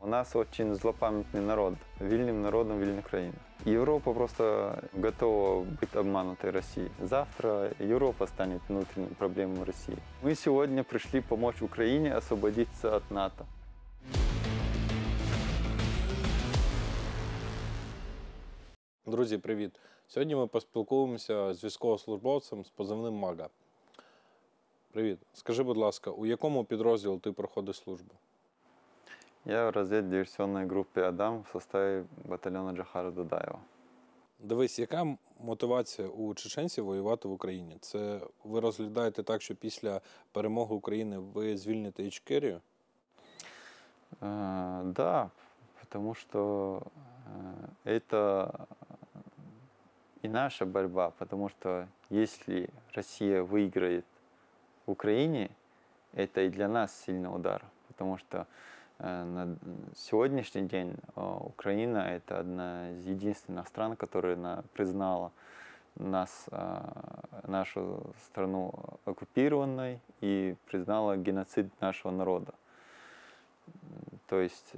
У нас очень злопамятный народ, вільним народом вільна країна. Европа просто готова быть обманутой Россией. Завтра Европа станет внутренней проблемой России. Мы сегодня пришли помочь Украине освободиться от НАТО. Друзі, привіт! Сьогодні ми поспілкуємося з військовослужбовцем з позивним Мага. Привіт. Скажи, будь ласка, у якому підрозділі ти проходиш службу? Я в разведдиверсионной группе «Адам» в составе батальона Джохара Дудаева. Дивись, яка мотивація у чеченців воювати в Україні? Це ви розглядаєте так, що після перемоги України ви звільните Ічкерію? Да, потому что это и наша борьба, потому что если Россия выиграет в Украине, это и для нас сильный удар, потому что на сегодняшний день Украина – это одна из единственных стран, которая признала нас, нашу страну оккупированной и признала геноцид нашего народа. То есть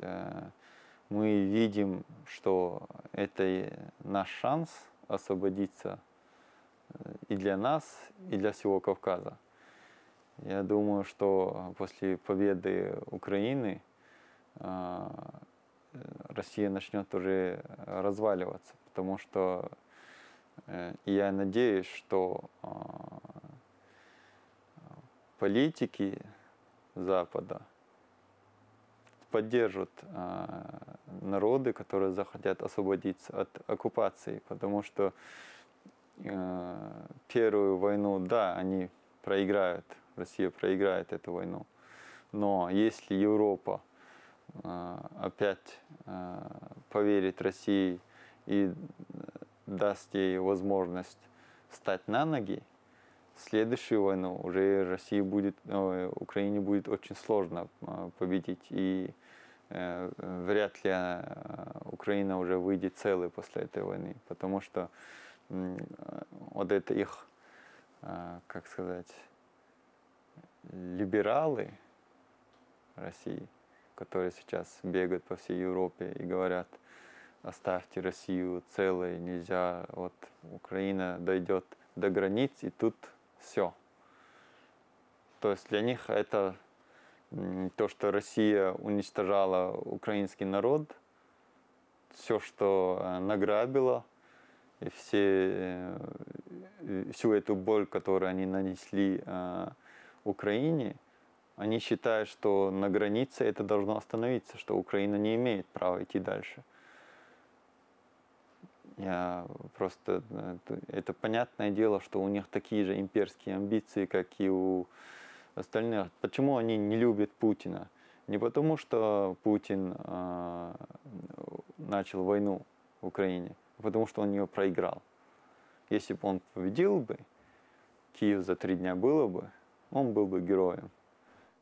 мы видим, что это наш шанс освободиться и для нас, и для всего Кавказа. Я думаю, что после победы Украины Россия начнет уже разваливаться, потому что я надеюсь, что политики Запада поддержат народы, которые захотят освободиться от оккупации, потому что первую войну, да, они проиграют, Россия проиграет эту войну, но если Европа опять поверит России и даст ей возможность встать на ноги, следующую войну уже Украине будет очень сложно победить, и вряд ли Украина уже выйдет целой после этой войны, потому что вот это их, как сказать, либералы России, которые сейчас бегают по всей Европе и говорят: оставьте Россию целой, нельзя, вот Украина дойдет до границ и тут все. То есть для них это то, что Россия уничтожала украинский народ, все, что награбила, и всю эту боль, которую они нанесли Украине, они считают, что на границе это должно остановиться, что Украина не имеет права идти дальше. Это понятное дело, что у них такие же имперские амбиции, как и у остальных. Почему они не любят Путина? Не потому, что Путин начал войну в Украине, а потому что он ее проиграл. Если бы он победил бы, Киев за 3 дня было бы, он был бы героем.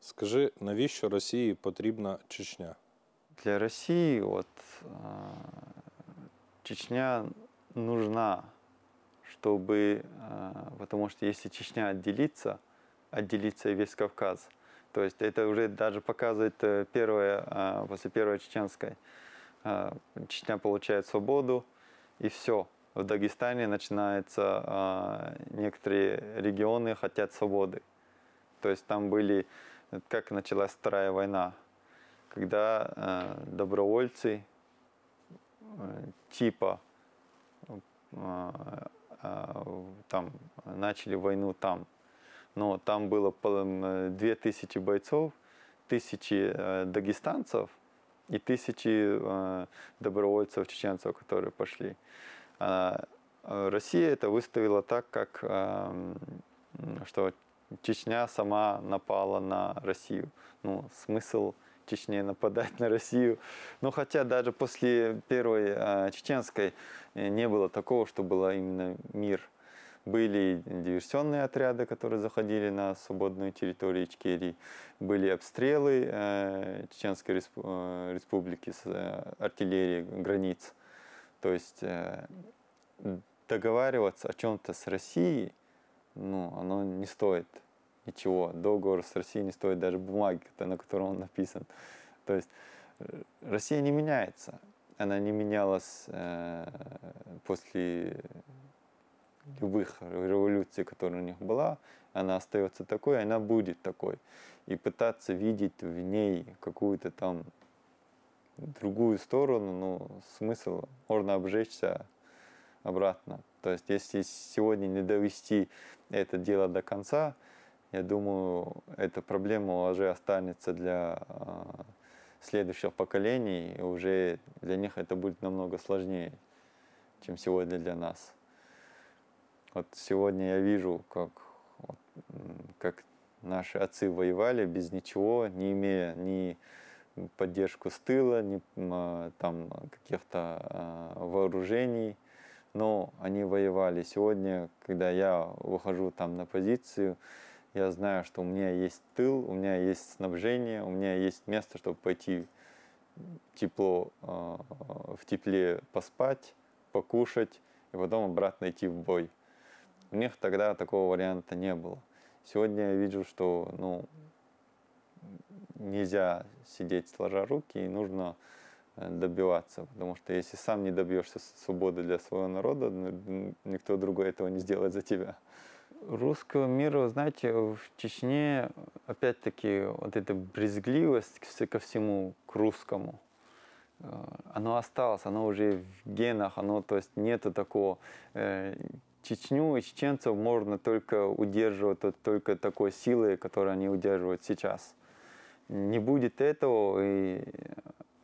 Скажи, навіщо Росії потрібна Чечня? Для России Чечня нужна, потому что если Чечня отделится и весь Кавказ. То есть это уже даже показывает после первой чеченской. Чечня получает свободу, и все. В Дагестане начинаются некоторые регионы хотят свободы. То есть там были, как началась Вторая война, когда добровольцы типа там начали войну там. Но там было 2000 бойцов, 1000 дагестанцев и 1000 добровольцев чеченцев, которые пошли. Россия это выставила так, что Чечня сама напала на Россию. Ну, смысл Чечне нападать на Россию. Но хотя даже после первой чеченской не было такого, что был именно мир. Были диверсионные отряды, которые заходили на свободную территорию Ичкерии. Были обстрелы Чеченской республики с артиллерии границ. То есть договариваться о чем-то с Россией, оно не стоит ничего. Договор с Россией не стоит даже бумаги, на которой он написан. То есть Россия не меняется. Она не менялась после любых революций, которые у них была. Она остается такой, она будет такой. И пытаться видеть в ней какую-то там другую сторону, ну, смысл, можно обжечься обратно. То есть, если сегодня не довести это дело до конца, я думаю, эта проблема уже останется для следующих поколений, и уже для них это будет намного сложнее, чем сегодня для нас. Вот сегодня я вижу, как наши отцы воевали без ничего, не имея ни поддержку с тыла, ни там каких-то вооружений, но они воевали. Сегодня, когда я выхожу там на позицию, я знаю, что у меня есть тыл, у меня есть снабжение, у меня есть место, чтобы пойти тепло, в тепле поспать, покушать и потом обратно идти в бой. У них тогда такого варианта не было. Сегодня я вижу, что нельзя сидеть сложа руки, и нужно добиваться, потому что если сам не добьешься свободы для своего народа, никто другой этого не сделает за тебя. Русского мира, знаете, в Чечне, опять-таки, вот эта брезгливость ко всему, к русскому, оно осталось, оно уже в генах, то есть нету такого. Чечню и чеченцев можно только удерживать только такой силой, которую они удерживают сейчас. Не будет этого, и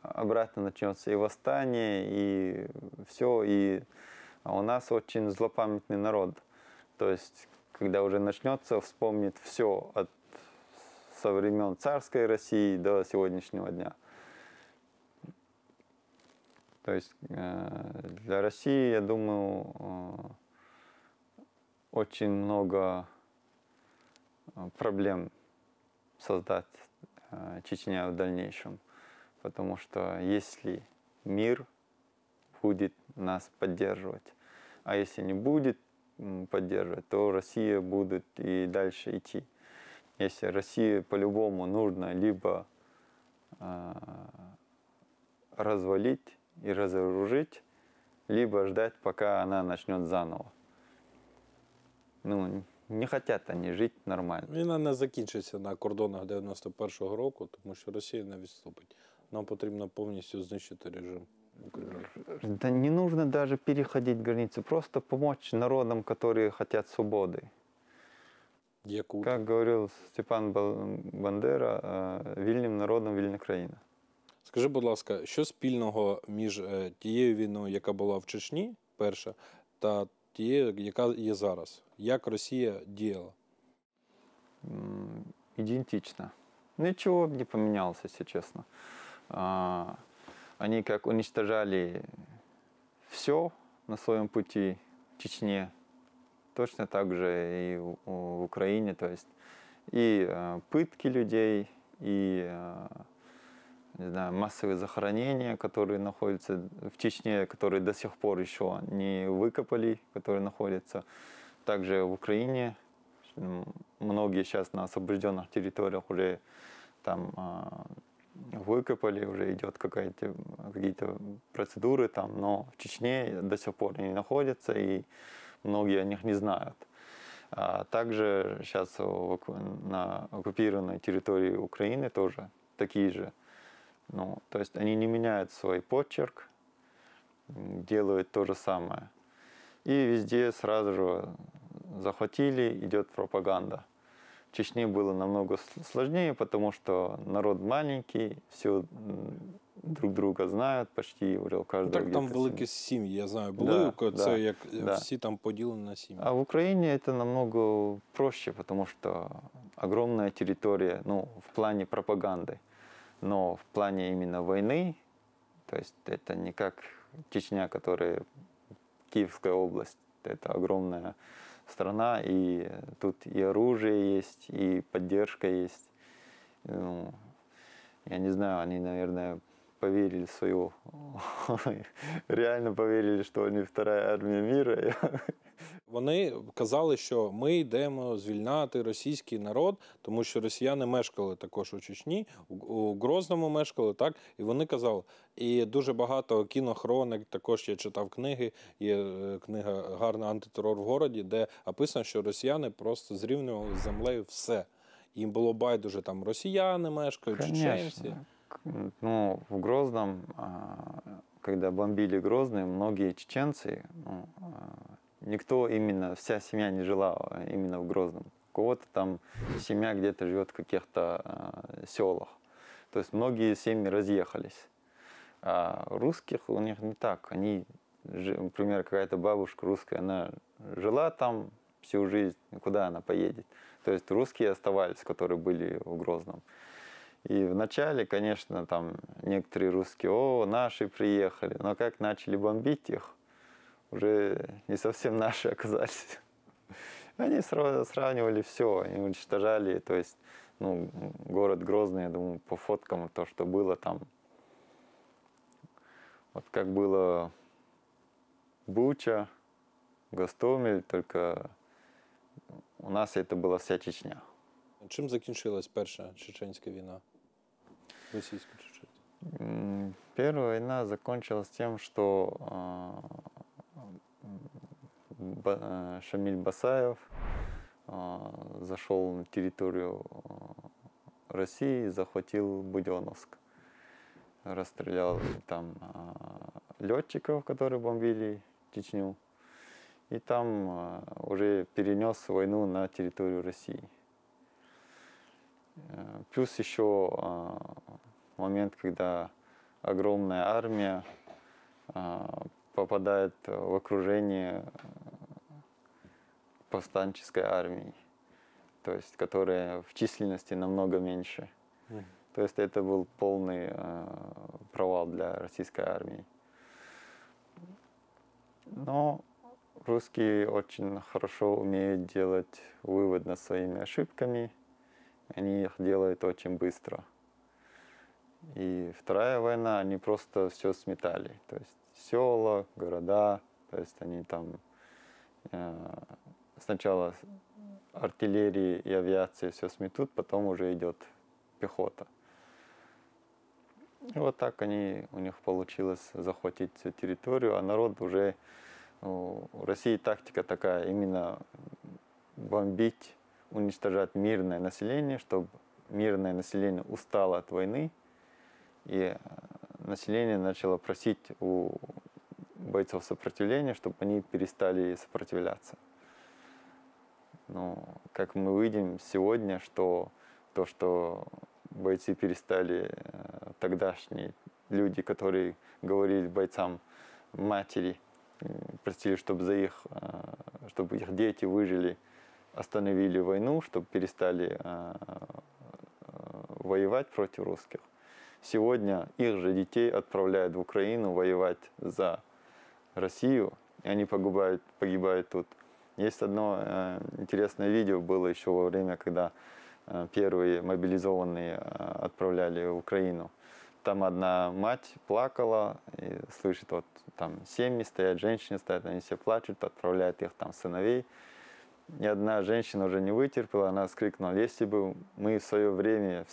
обратно начнется и восстание, и все. А у нас очень злопамятный народ. То есть, когда уже начнется, вспомнит все со времен царской России до сегодняшнего дня. То есть для России, я думаю, очень много проблем создать Чечня в дальнейшем. Потому что если мир будет нас поддерживать, а если не будет поддерживать, то Россия будет и дальше идти. Если России по-любому нужно либо развалить и разоружить, либо ждать, пока она начнет заново. Не хотят они жити нормально. Війна не закінчиться на кордонах 91-го року, тому що Росія не відступить. Нам потрібно повністю знищити режим в Україні. Да не нужно даже переходить границы, просто помочь народам, которые хотят свободы. Как говорил Степан Бандера, вільним народом вільна країна. Скажи, будь ласка, що спільного між тією війною, яка була в Чечні, перша, та тією, яка є зараз? Як Росія діяла? Идентично. Ничего не поменялось, если честно. Они как уничтожали все на своем пути в Чечне, точно так же и в Украине. То есть и пытки людей, и не знаю, массовые захоронения, которые находятся в Чечне, которые до сих пор еще не выкопали, которые находятся также в Украине. Многие сейчас на освобожденных территориях уже там выкопали, уже идет какие-то процедуры там, но в Чечне до сих пор они находятся, и многие о них не знают. А также сейчас на оккупированной территории Украины тоже такие же. То есть они не меняют свой почерк, делают то же самое. И везде сразу же захватили, идет пропаганда. В Чечне было намного сложнее, потому что народ маленький, все друг друга знают, почти у каждого. Так там великі сім'ї, я знаю, були, це як всі там поділені на сім'ї. А в Украине это намного проще, потому что огромная территория, в плане пропаганды. Но в плане именно войны, то есть это не как Чечня, которая Киевская область, это огромная страна, и тут и оружие есть, и поддержка есть. Я не знаю, они, наверное, поверили в свою, реально поверили, что они вторая армия мира. Вони казали, що ми йдемо звільняти російський народ, тому що росіяни мешкали також у Чечні, у Грозному мешкали, так? І вони казали, і дуже багато кінохроник, також я читав книги, є книга «Гарний антитерор в городі», де описано, що росіяни просто зрівнювали з землею все. Їм було байдуже, там росіяни мешкають, чеченці. Конечно. Ну, в Грозном, когда бомбили Грозный, многие чеченцы, ну, никто именно, вся семья не жила именно в Грозном. У кого-то там семья где-то живет в каких-то селах. То есть многие семьи разъехались. А русских у них не так. Они, например, какая-то бабушка русская, она жила там всю жизнь, куда она поедет. То есть русские оставались, которые были в Грозном. И вначале, конечно, там некоторые русские, о, наши приехали, но как начали бомбить их, уже не совсем наши оказались. Они сравнивали все, они уничтожали, то есть, ну, город Грозный, я думаю, по фоткам, то, что было там, вот как было Буча, Гостомель, только у нас это была вся Чечня. Чим закінчилась перша чеченська війна? Російсько-чеченська. Первая война закончилась тем, что Шамиль Басаев зашел на территорию России, захватил Буденновск. Расстрелял там летчиков, которые бомбили Чечню. И там уже перенес войну на территорию России. Плюс еще момент, когда огромная армия попадает в окружение повстанческой армии, то есть которая в численности намного меньше. То есть это был полный провал для российской армии. Но русские очень хорошо умеют делать вывод над своими ошибками. Они их делают очень быстро. И вторая война, они просто все сметали. То есть села, города, то есть они там сначала артиллерии и авиации все сметут, потом уже идет пехота. И вот так у них получилось захватить всю территорию, а народ уже, у России тактика такая, именно бомбить, уничтожать мирное население, чтобы мирное население устало от войны, и население начало просить у бойцов сопротивления, чтобы они перестали сопротивляться. Но как мы видим сегодня, что то, что бойцы перестали, тогдашние люди, которые говорили бойцам матери, просили, чтобы их дети выжили, остановили войну, чтобы перестали воевать против русских. Сегодня их же детей отправляют в Украину воевать за Россию, и они погибают тут. Есть одно интересное видео было еще во время, когда первые мобилизованные отправляли в Украину. Там одна мать плакала, и слышит, вот там семьи стоят, женщины стоят, они все плачут, отправляют их там сыновей. И одна женщина уже не вытерпела, она скрикнула: если бы мы в свое время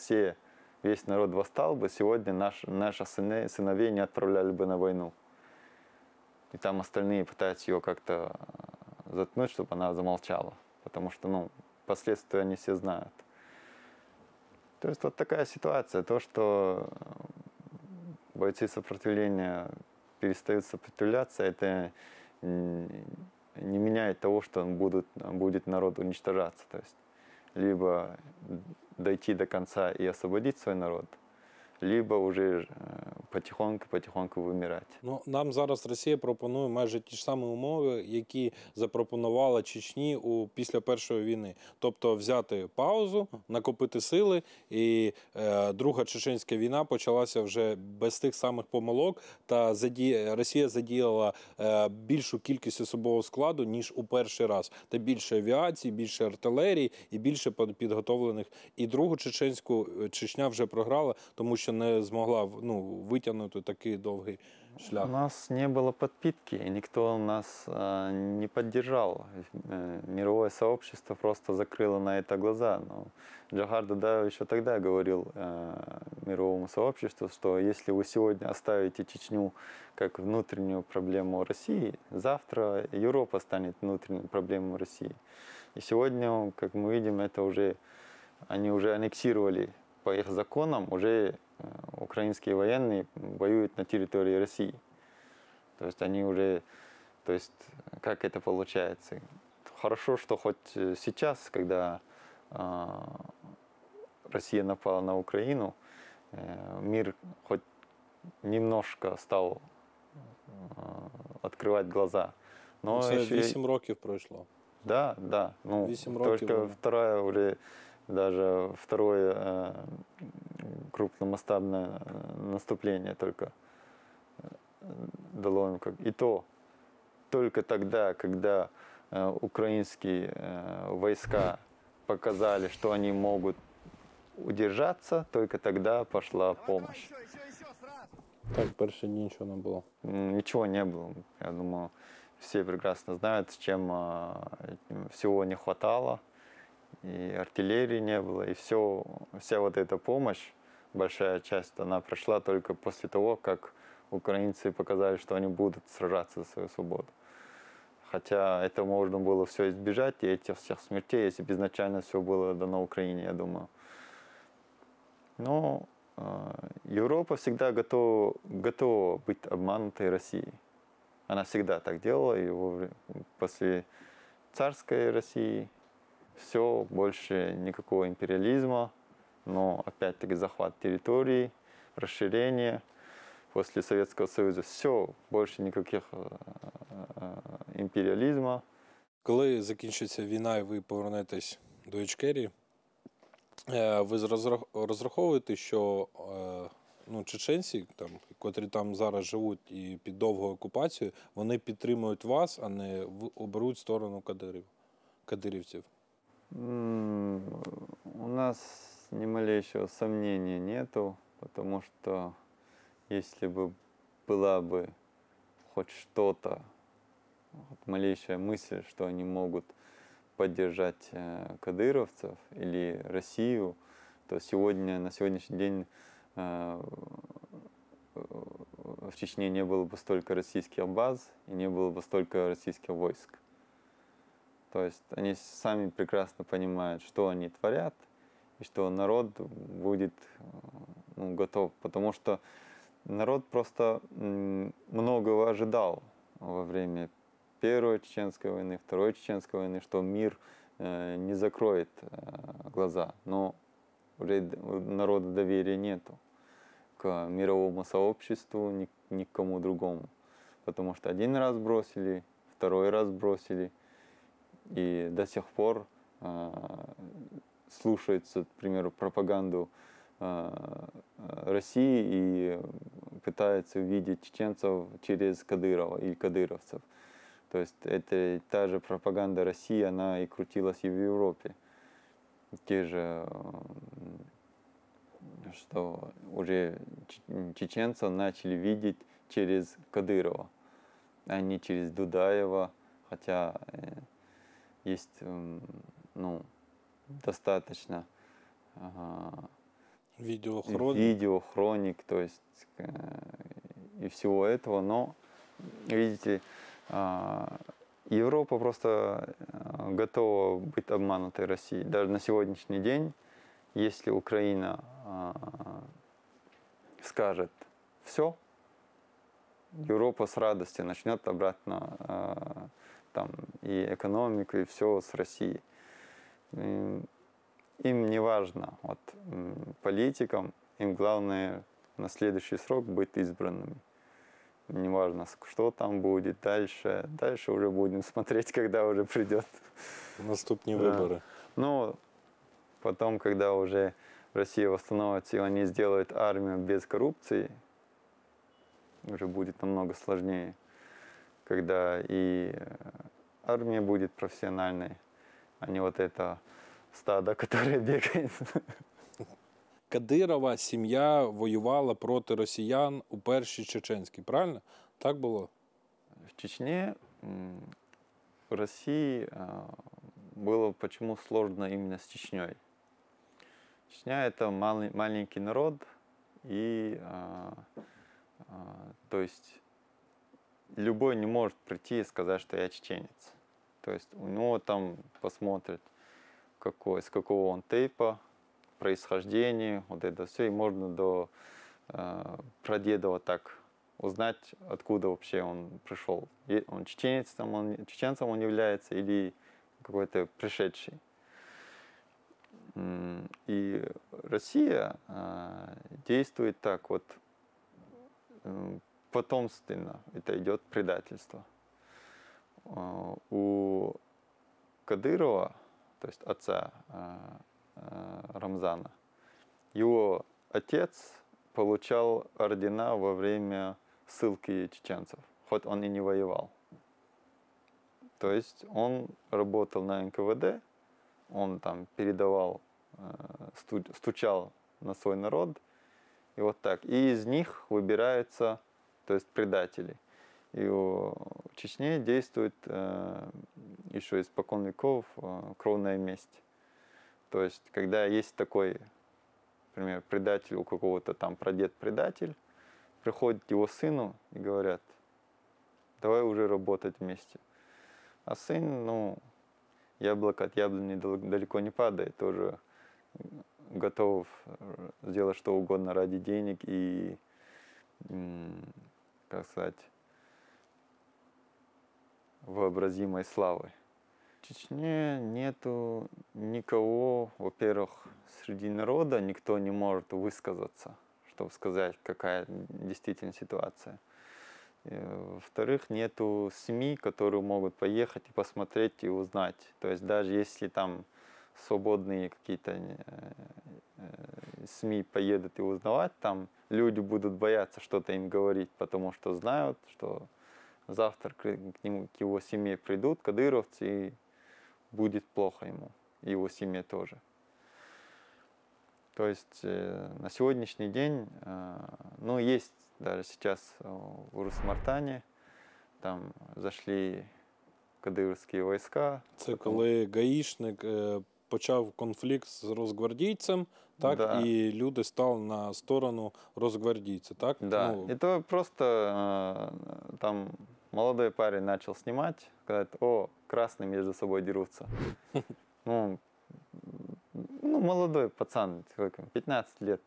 весь народ восстал бы, сегодня наших сыновей не отправляли бы на войну. И там остальные пытаются ее как-то заткнуть, чтобы она замолчала, потому что, ну, последствия они все знают. То есть вот такая ситуация, то, что бойцы сопротивления перестают сопротивляться, это не меняет того, что будет народ уничтожаться. То есть либо дойти до конца и освободить свой народ, либо уже потихоньку вимирати. Ну, нам зараз Росія пропонує майже ті ж самі умови, які запропонувала Чечні після першої війни. Тобто взяти паузу, накопити сили, і друга чеченська війна почалася вже без тих самих помилок, та Росія задіяла більшу кількість особового складу, ніж у перший раз. Та більше авіації, більше артилерії і більше підготовлених. І другу чеченську Чечня вже програла, тому що не змогла вийти витягнути такий довгий У шлях? нас не было подпитки, и никто нас не поддержал. Мировое сообщество просто закрыло на это глаза. Но Джохар Дудаев еще тогда говорил мировому сообществу, что если вы сегодня оставите Чечню как внутреннюю проблему России, завтра Европа станет внутренней проблемой России. И сегодня, как мы видим, это уже они уже аннексировали по их законам, уже украинские военные воюют на территории России. То есть они уже, то есть как это получается? Хорошо, что хоть сейчас, когда Россия напала на Украину, мир хоть немножко стал открывать глаза. Но Це еще 8 років пройшло. да, да. Ну, 8 років только воно. вторая уже, даже второе крупномасштабное наступление только дало им как. И то только тогда, когда украинские войска показали, что они могут удержаться, только тогда пошла помощь. Так, перші дні нічого не було. Ничего не было. Я думаю, все прекрасно знают, с чем всего не хватало. И артиллерии не было, и вся вот эта помощь, большая часть, она прошла только после того, как украинцы показали, что они будут сражаться за свою свободу. Хотя это можно было все избежать, и этих всех смертей, если бы изначально все было дано Украине, я думаю. Но Европа всегда готова быть обманутой Россией. Она всегда так делала, и после царской России все, больше никакого империализма, но опять-таки захват территорий, расширение. После Советского Союза все, больше никаких империализма. Коли закінчиться війна і ви повернетесь до Ічкерії, ви розраховуєте, що чеченці, котрі там зараз живуть і під довгою окупацією, вони підтримують вас, а не оберуть сторону кадирівців? У нас ни малейшего сомнения нету, потому что если бы была бы хоть что-то, малейшая мысль, что они могут поддержать кадыровцев или Россию, то сегодня, на сегодняшний день в Чечне не было бы столько российских баз и не было бы столько российских войск. То есть они сами прекрасно понимают, что они творят, и что народ будет готов. Потому что народ просто многого ожидал во время Первой Чеченской войны, Второй Чеченской войны, что мир не закроет глаза. Но уже у народа доверия нету к мировому сообществу, ни к кому другому. Потому что один раз бросили, второй раз бросили, и до сих пор слушаются, к примеру, пропаганду России и пытаются увидеть чеченцев через Кадырова или кадыровцев. То есть это та же пропаганда России, она и крутилась и в Европе. Те же, что уже чеченцев начали видеть через Кадырова, а не через Дудаева, хотя есть достаточно видеохроник, то есть и всего этого, но видите, Европа просто готова быть обманутой Россией. Даже на сегодняшний день, если Украина скажет все, Европа с радостью начнет обратно там и экономику, и все с Россией. Им не важно, вот, политикам, им главное на следующий срок быть избранными. Не важно, что там будет дальше. Дальше уже будем смотреть, когда уже придет. Наступні вибори. Ну, потом, когда уже Россия восстановится, и они сделают армию без коррупции, уже будет намного сложнее. Когда и армия будет профессиональной, а не вот это стадо, которое бегает. Кадирова сім'я воювала проти росіян у Першій Чеченській, правильно? Так було? В Чечне в России было почему сложно именно с Чечней. Чечня это маленький народ, и то есть любой не может прийти и сказать, что я чеченец. То есть у него там посмотрят, с какого он тейпа, происхождение, вот это все, и можно до прадеда так узнать, откуда вообще он пришел. Он чеченцем он является или какой-то пришедший. И Россия действует так вот потомственно, это идет предательство. У Кадырова, то есть отца Рамзана, его отец получал ордена во время ссылки чеченцев, хоть он и не воевал. То есть он работал на НКВД, он там передавал, стучал на свой народ, и вот так. И из них выбираются, то есть предатели. И в Чечне действует еще испокон веков кровная месть. То есть, когда есть такой, например, предатель у какого-то там прадед-предатель, приходит к его сыну и говорят, давай уже работать вместе. А сын, ну, яблоко от яблони далеко не падает, тоже готов сделать что угодно ради денег и, как сказать, вообразимой славы. В Чечне нету никого, во-первых, среди народа никто не может высказаться, чтобы сказать, какая действительно ситуация. Во-вторых, нету СМИ, которые могут поехать и посмотреть и узнать. То есть даже если там свободные какие-то СМИ поедут и узнавать, там люди будут бояться что-то им говорить, потому что знают, что завтра к его семье придут кадыровцы и будет плохо ему, и его семье тоже. То есть на сегодняшний день, ну, есть даже сейчас в Урус-Мартане, там зашли кадыровські війська. Це коли гаїшник почав конфлікт з розгвардійцем, так, Да. і люди стали на сторону розгвардійця, так? Да, Ну, и то просто там молодой парень начал снимать, говорит, о, красные между собой дерутся. Ну, молодой пацан, сколько, 15 лет.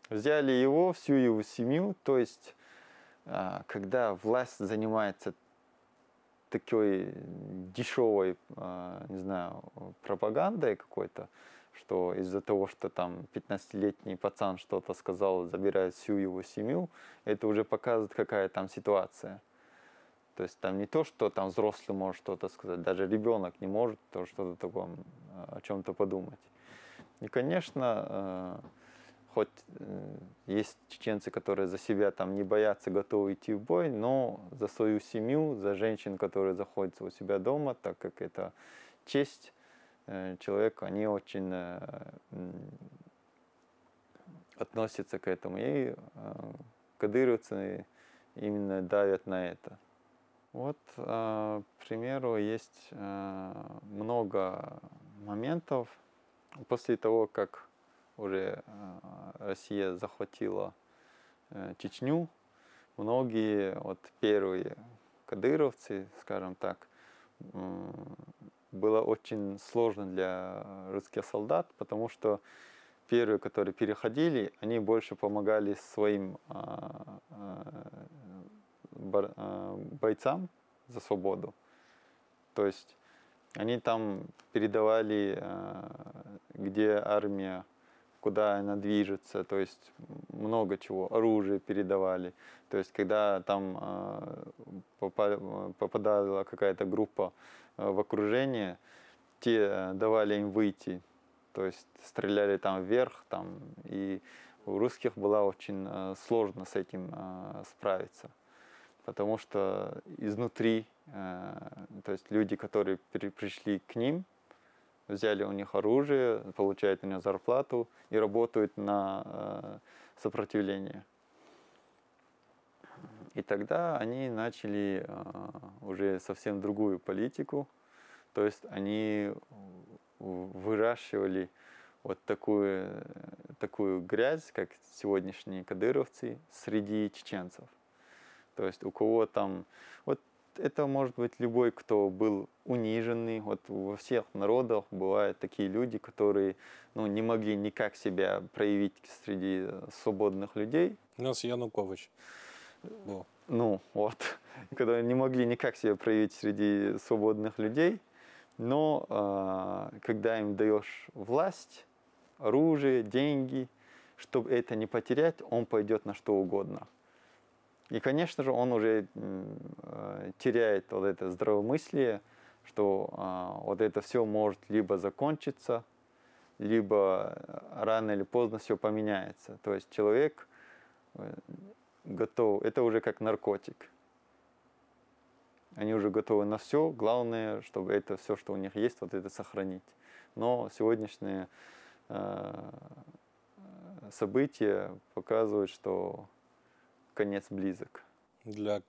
Взяли его, всю его семью, то есть, когда власть занимается такой дешевой, не знаю, пропагандой какой-то, что из-за того, что там 15-летний пацан что-то сказал, забирает всю его семью, это уже показывает, какая там ситуация. То есть там не то, что там взрослый может что-то сказать, даже ребенок не может что-то таком, о чем-то подумать. И, конечно, хоть есть чеченцы, которые за себя там не боятся, готовы идти в бой, но за свою семью, за женщин, которые находятся у себя дома, так как это честь человека, они очень относятся к этому. И кадыровцы именно давят на это. Вот, к примеру, есть много моментов после того, как уже Россия захватила Чечню, многие вот первые кадыровцы, скажем так, было очень сложно для русских солдат, потому что первые, которые переходили, они больше помогали своим бойцам за свободу. То есть они там передавали, где армия, куда она движется, то есть много чего, оружие передавали. То есть когда там попадала какая-то группа в окружение, те давали им выйти, то есть стреляли там вверх, там, и у русских было очень сложно с этим справиться. Потому что изнутри, то есть люди, которые пришли к ним, взяли у них оружие, получают у них зарплату и работают на сопротивление. И тогда они начали уже совсем другую политику, то есть они выращивали вот такую грязь, как сегодняшние кадыровцы, среди чеченцев. То есть у кого там, вот это может быть любой, кто был униженный. Вот во всех народах бывают такие люди, которые не могли никак себя проявить среди свободных людей. У нас Янукович был. Ну вот, которые не могли никак себя проявить среди свободных людей. Но когда им даешь власть, оружие, деньги, чтобы это не потерять, он пойдет на что угодно. И, конечно же, он уже теряет вот это здравомыслие, что вот это все может либо закончиться, либо рано или поздно все поменяется. То есть человек готов, это уже как наркотик. Они уже готовы на все, главное, чтобы это все, что у них есть, вот это сохранить. Но сегодняшние события показывают, что конец близок. Для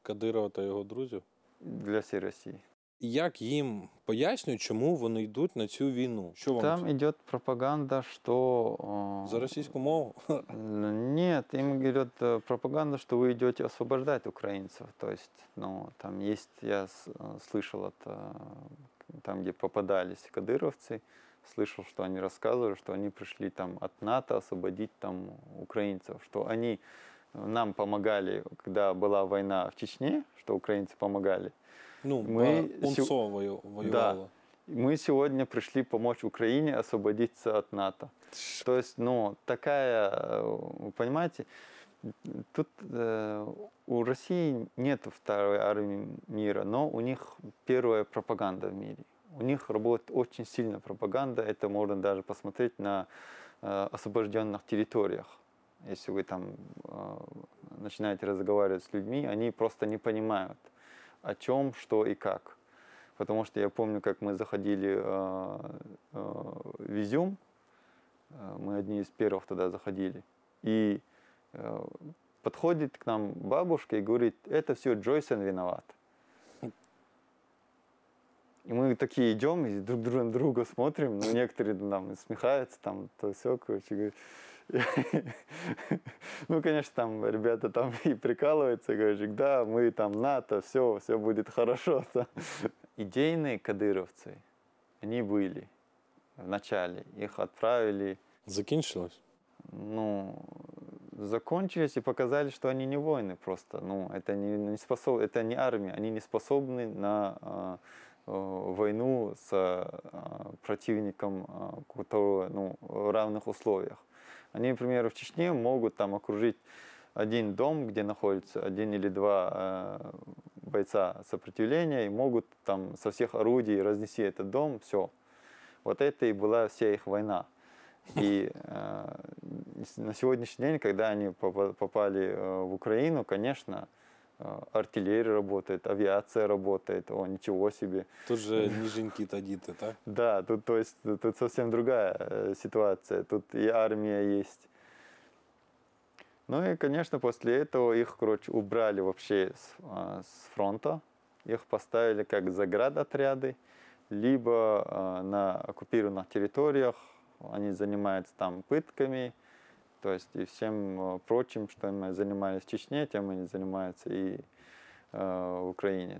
Кадирова та його друзів. Для всей России. Як їм пояснюють, чому вони йдуть на цю війну? Що вам Там идет пропаганда, что... за російську мову? Нет, им идет пропаганда, что вы идете освобождать украинцев. То есть, там есть, я слышал это, там, где попадались кадыровцы, слышал, что они рассказывали, что они пришли там от НАТО освободить там украинцев, что они нам помогали, когда была война в Чечне, что украинцы помогали. УНСО воювало. Да. Мы сегодня пришли помочь Украине освободиться от НАТО. То есть, такая, вы понимаете, тут у России нет второй армии мира, но у них первая пропаганда в мире. У них работает очень сильная пропаганда, это можно даже посмотреть на освобожденных территориях. Если вы там начинаете разговаривать с людьми, они просто не понимают, о чем, что и как. Потому что я помню, как мы заходили в Изюм, мы одни из первых туда заходили, и подходит к нам бабушка и говорит, это все Джойсон виноват. И мы такие идем, и друг на друга смотрим, некоторые нам смехаются, там, то все, короче, говорят. Конечно, там ребята там и прикалываются, говорят, да, мы там НАТО, все будет хорошо. Идейные кадыровцы, они были в начале, их отправили. Закінчилось? Закончились и показали, что они не воины просто. Это не армия, они не способны на войну с противником, который в равных условиях. Они, например, в Чечне могут там окружить один дом, где находится один или два бойца сопротивления, и могут там со всех орудий разнести этот дом, все. Вот это и была вся их война. И на сегодняшний день, когда они попали в Украину, конечно, артиллерия работает, авиация работает, ничего себе. Тут же не жінки та діти, так? Да, тут совсем другая ситуация, тут и армия есть. И, конечно, после этого их, убрали вообще с фронта, их поставили как заградотряды, либо на оккупированных территориях, они занимаются там пытками, то есть и всем прочим, что мы занимались в Чечне, тем они занимаются и в Україні.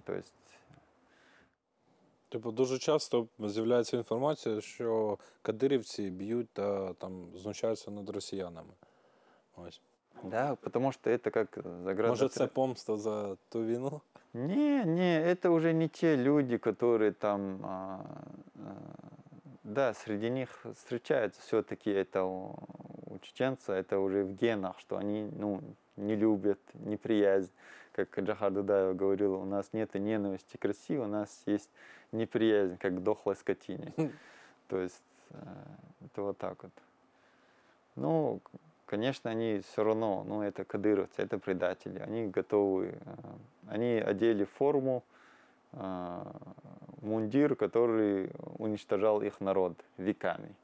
Тобто дуже часто з'являється інформація, що кадирівці б'ють та там знущаються над росіянами. Ось. Да, потому что это как заградотряд. Може це помста за ту війну? Не, это уже не те люди, которые там... Да, среди них встречается все-таки это у чеченца, это уже в генах, что они не любят, неприязнь. Как Джахар Дудаев говорил, у нас нет ненависти к России, у нас есть неприязнь, как к дохлой скотине. То есть это вот так вот. Конечно, они все равно, это кадыровцы, это предатели. Они готовы, они одели форму мундир, который уничтожал их народ веками.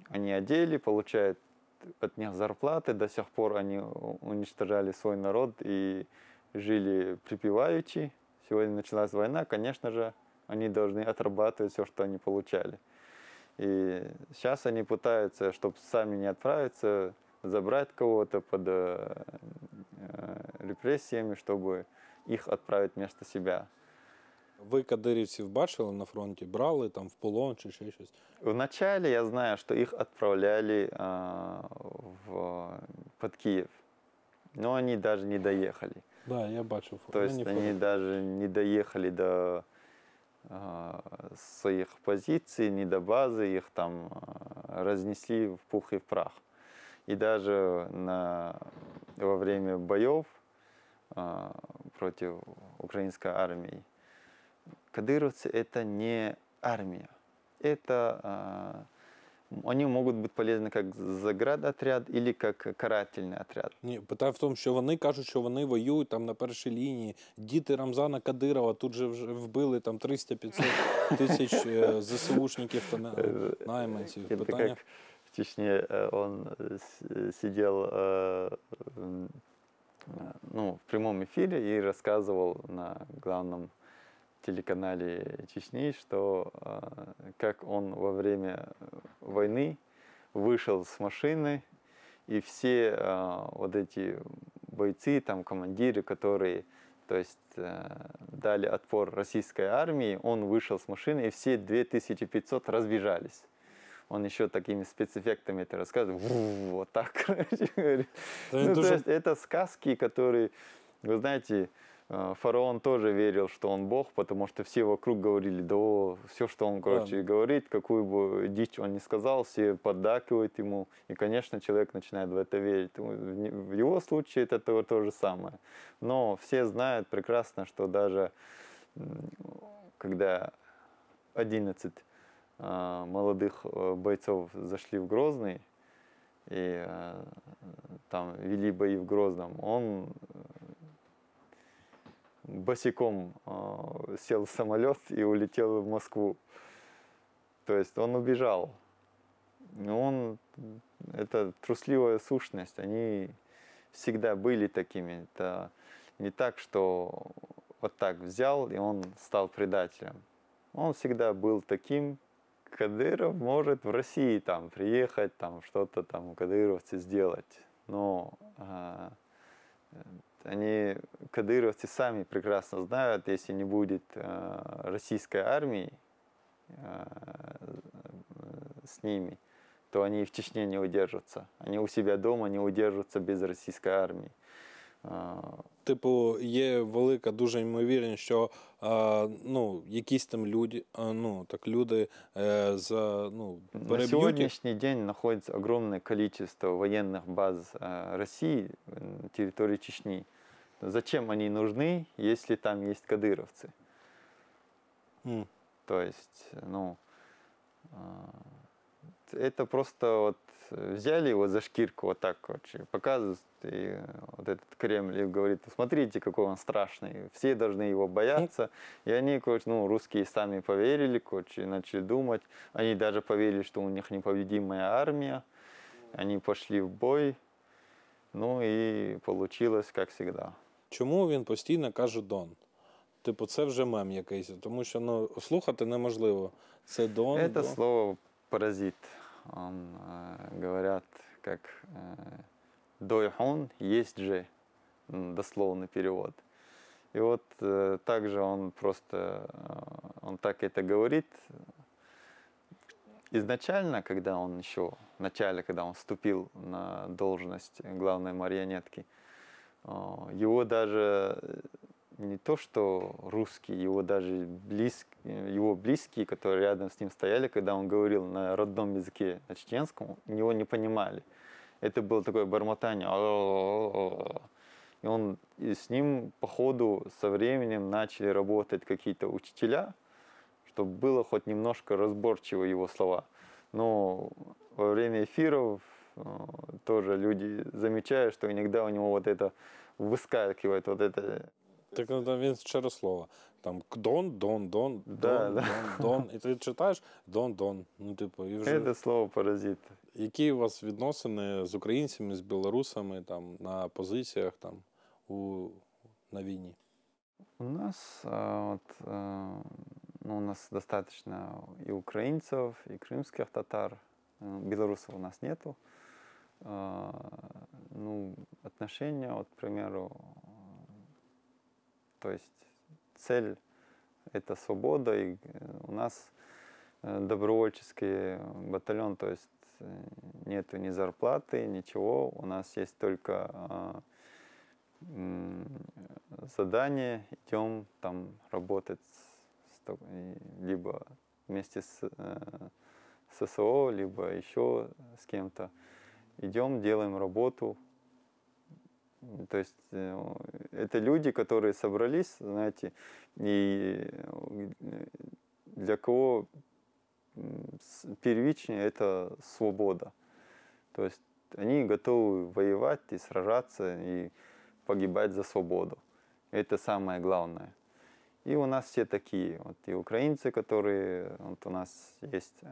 Они одели, получают от них зарплаты, до сих пор они уничтожали свой народ и жили припеваючи. Сегодня началась война, конечно же, они должны отрабатывать все, что они получали. И сейчас они пытаются, чтобы сами не отправиться, забрать кого-то под репрессиями, чтобы их отправить вместо себя. Ви кадирівців бачили на фронті? Брали там в полон чи ще щось? Вначале я знаю, что их отправляли под Киев, но они даже не доехали. Да, я бачив. То есть они даже не доехали до своих позиций, ни до базы, их там разнесли в пух и в прах. И даже во время боев против украинской армии кадыровцы это не армия. Это они могут быть полезны как заградотряд или как карательный отряд. Ні, питання в тому, що вони кажуть, що вони воюють там на першій лінії. Діти Рамзана Кадирова тут же вже вбили там 300-500 тисяч ЗСУшників та найманців. Это Питання... как в Чечне он сидел в прямом эфире и рассказывал на главном телеканале Чечни, что как он во время войны вышел с машины, и все вот эти бойцы, там командиры, которые, то есть, дали отпор российской армии, он вышел с машины, и все 2500 разбежались. Он еще такими спецэффектами это рассказывает. Вот так, короче, говорит. Ну, то есть это сказки, которые, вы знаете, фараон тоже верил, что он бог, потому что все вокруг говорили, да, все, что он, короче, говорит, какую бы дичь он ни сказал, все поддакивают ему. И, конечно, человек начинает в это верить. В его случае это то же самое. Но все знают прекрасно, что даже когда 11 молодых бойцов зашли в Грозный и там вели бои в Грозном, он босиком сел в самолет и улетел в Москву. То есть он убежал. Это трусливая сущность, они всегда были такими. Это не так, что вот так взял и он стал предателем. Он всегда был таким. Кадыров может в России там приехать, там что-то там у кадыровцев сделать. Но кадыровцы сами прекрасно знают, если не будет российской армии с ними, то они в Чечне не удержатся. Они у себя дома не удержатся без российской армии. Типу, є велика дуже ймовірність, що якісь там люди, люди На сегодняшний день находится огромное количество военных баз России на территории Чечни. Зачем они нужны, если там есть кадыровцы? То есть, это просто вот взяли его за шкирку вот так, короче, показывают, и вот этот Кремль и говорит, смотрите, какой он страшный, все должны его бояться. И они, короче, русские сами поверили, короче, начали думать. Они даже поверили, что у них непобедимая армия. Они пошли в бой, и получилось, как всегда. Чому він постійно каже Дон? Типу, це вже мем якийсь, тому що слухати неможливо. Це Дон. Это слово паразит. Говорят, как дойхон есть же, дословный перевод. И вот также он так это говорит. Изначально, когда он вступил на должность главной марионетки, его даже не то что русские, его близкие, которые рядом с ним стояли, когда он говорил на родном языке, на чеченском, его не понимали. Это было такое бормотание. И с ним по ходу со временем начали работать какие-то учителя, чтобы было хоть немножко разборчиво его слова. Но во время эфиров тоже люди замечают, что иногда у него вот это выскакивает, вот это Так ну, там він через слово. Там дон, дон, дон, Да, дон, да. дон, дон. І ти читаєш дон, дон. Ну, типу, і вже... Это слово паразит. Які у вас відносини з українцями, з білорусами там, на позиціях там, на війні? У нас, ну, у нас достаточно и украинцев, и крымских татар. Белорусов у нас нету. Ну, отношения, вот, к примеру, то есть цель – это свобода, и у нас добровольческий батальон, то есть нету ни зарплаты, ничего, у нас есть только задание, идем там работать либо вместе с ССО, либо еще с кем-то. Идем, делаем работу. То есть это люди, которые собрались, знаете, и для кого первичнее это свобода. То есть они готовы воевать и сражаться, и погибать за свободу. Это самое главное. И у нас все такие. Вот и украинцы, которые... Вот у нас есть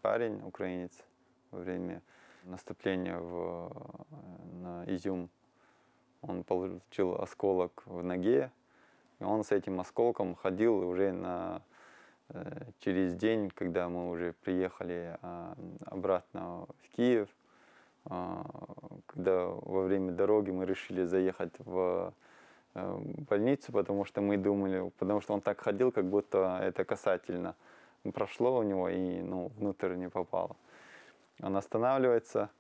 парень, украинец, во время наступления на Изюм. Он получил осколок в ноге, и он с этим осколком ходил уже через день, когда мы уже приехали обратно в Киев. Когда во время дороги мы решили заехать в больницу, потому что мы думали, потому что он так ходил, как будто это касательно прошло у него и внутрь не попало. Он останавливается,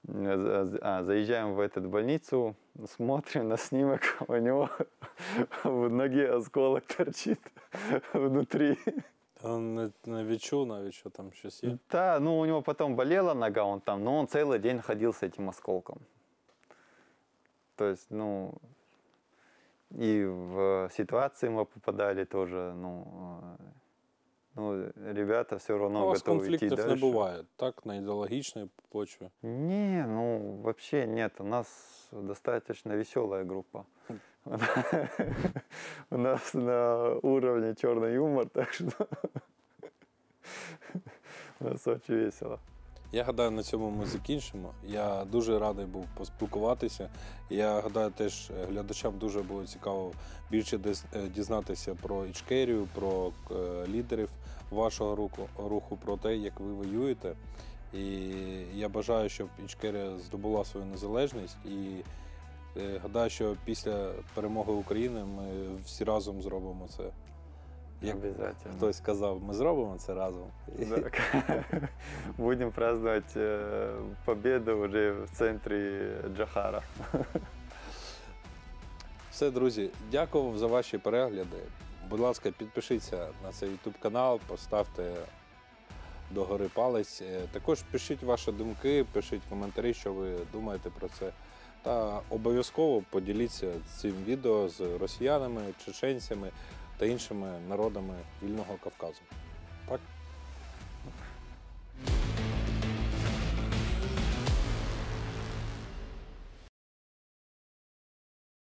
заезжаем в эту больницу, смотрим на снимок, у него в ноге осколок торчит внутри. Он не відчув навіть, що там щось є? Да, ну у него потом болела нога, но он целый день ходил с этим осколком. То есть, и в ситуации мы попадали тоже, ребята все равно У вас готовы идти конфліктів дальше. не буває, так? На ідеологічній почві? Не, вообще нет. У нас достаточно веселая группа. У нас на уровне черный юмор, так что у нас очень весело. Я гадаю, на цьому ми закінчимо. Я дуже радий був поспілкуватися. Я гадаю, теж глядачам дуже було цікаво більше дізнатися про Ічкерію, про лідерів вашого руху, про те, як ви воюєте. І я бажаю, щоб Ічкерія здобула свою незалежність. І гадаю, що після перемоги України ми всі разом зробимо це. Як Обязательно. хтось сказав, ми зробимо це разом. Будем праздновать победу уже в центрі Джохара. Все, друзі, дякую вам за ваші перегляди. Будь ласка, підпишіться на цей YouTube канал, поставте догори палець. Також пишіть ваші думки, пишіть коментарі, що ви думаєте про це. Та обов'язково поділіться цим відео з росіянами, чеченцями та іншими народами Вільного Кавказу. Так?